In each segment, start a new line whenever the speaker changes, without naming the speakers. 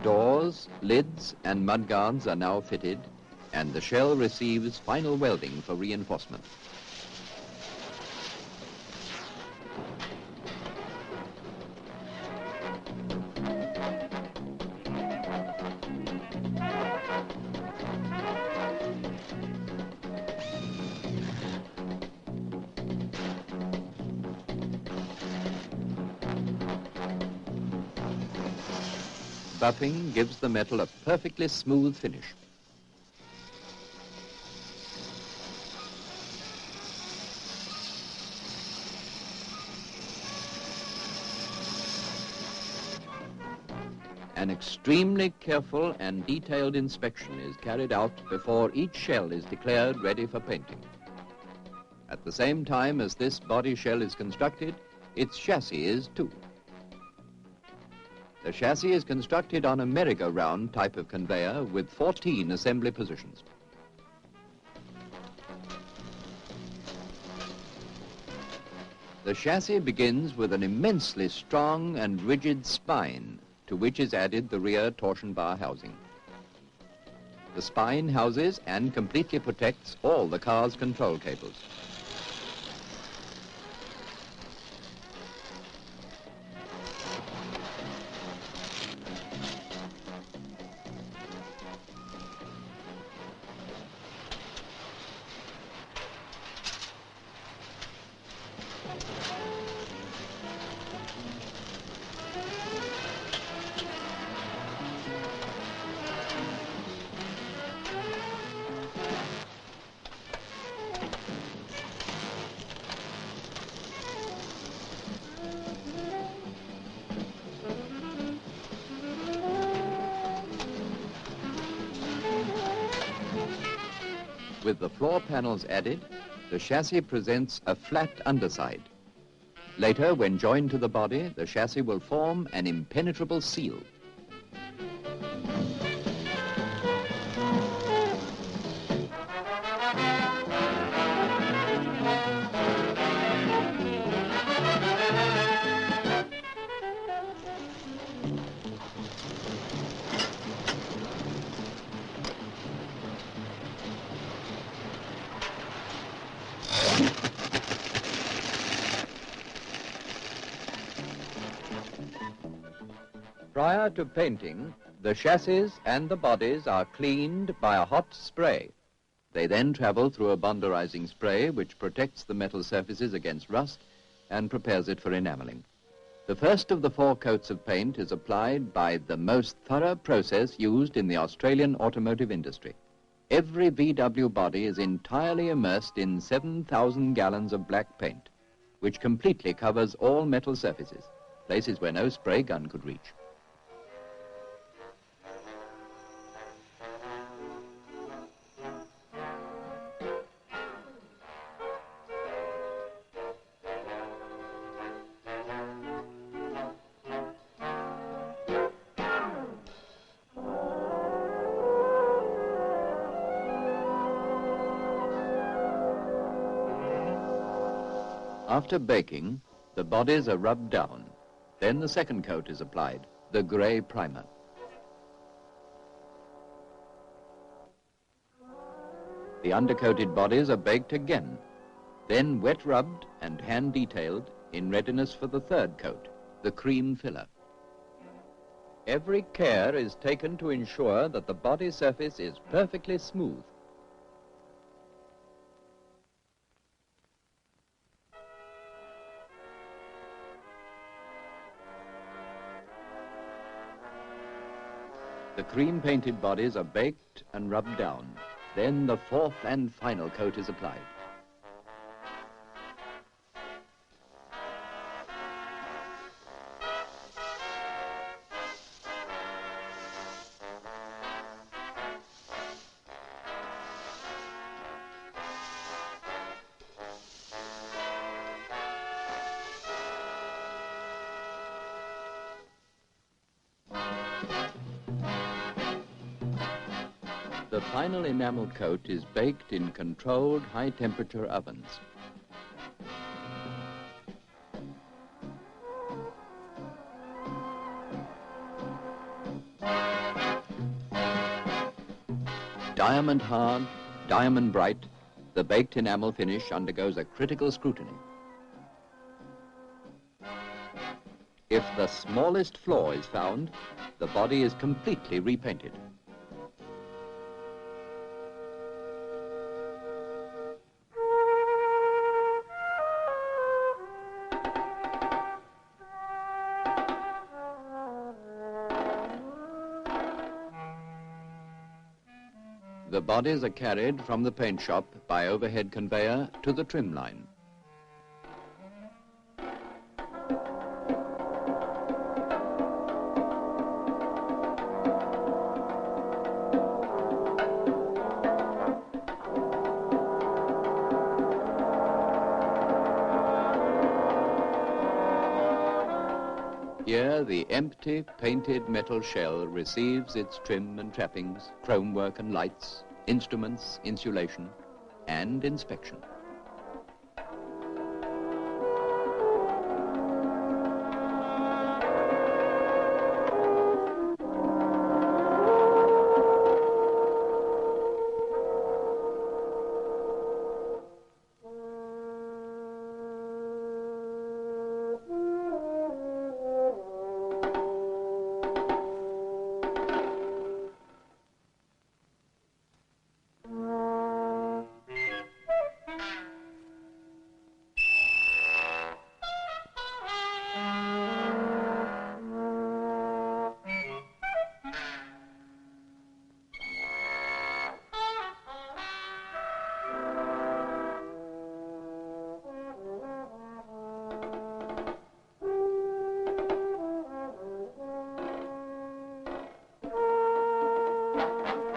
Doors, lids and mudguards are now fitted, and the shell receives final welding for reinforcement. Buffing gives the metal a perfectly smooth finish. An extremely careful and detailed inspection is carried out before each shell is declared ready for painting. At the same time as this body shell is constructed, its chassis is too. The chassis is constructed on a merry-go-round type of conveyor with 14 assembly positions. The chassis begins with an immensely strong and rigid spine, to which is added the rear torsion bar housing. The spine houses and completely protects all the car's control cables. With the floor panels added, the chassis presents a flat underside. Later, when joined to the body, the chassis will form an impenetrable seal. Prior to painting, the chassis and the bodies are cleaned by a hot spray. They then travel through a bonderizing spray which protects the metal surfaces against rust and prepares it for enameling. The first of the 4 coats of paint is applied by the most thorough process used in the Australian automotive industry. Every VW body is entirely immersed in 7,000 gallons of black paint, which completely covers all metal surfaces, places where no spray gun could reach. After baking, the bodies are rubbed down. Then the second coat is applied, the grey primer. The undercoated bodies are baked again, then wet rubbed and hand detailed in readiness for the third coat, the cream filler. Every care is taken to ensure that the body surface is perfectly smooth. The cream-painted bodies are baked and rubbed down. Then the fourth and final coat is applied. The final enamel coat is baked in controlled high-temperature ovens. Diamond hard, diamond bright, the baked enamel finish undergoes a critical scrutiny. If the smallest flaw is found, the body is completely repainted. The bodies are carried from the paint shop by overhead conveyor to the trim line. Here, the empty, painted metal shell receives its trim and trappings, chromework and lights, instruments, insulation, and inspection.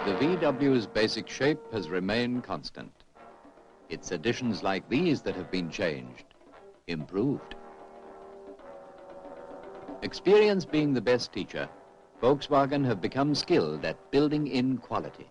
The VW's basic shape has remained constant. It's additions like these that have been changed, improved. Experience being the best teacher, Volkswagen have become skilled at building in quality.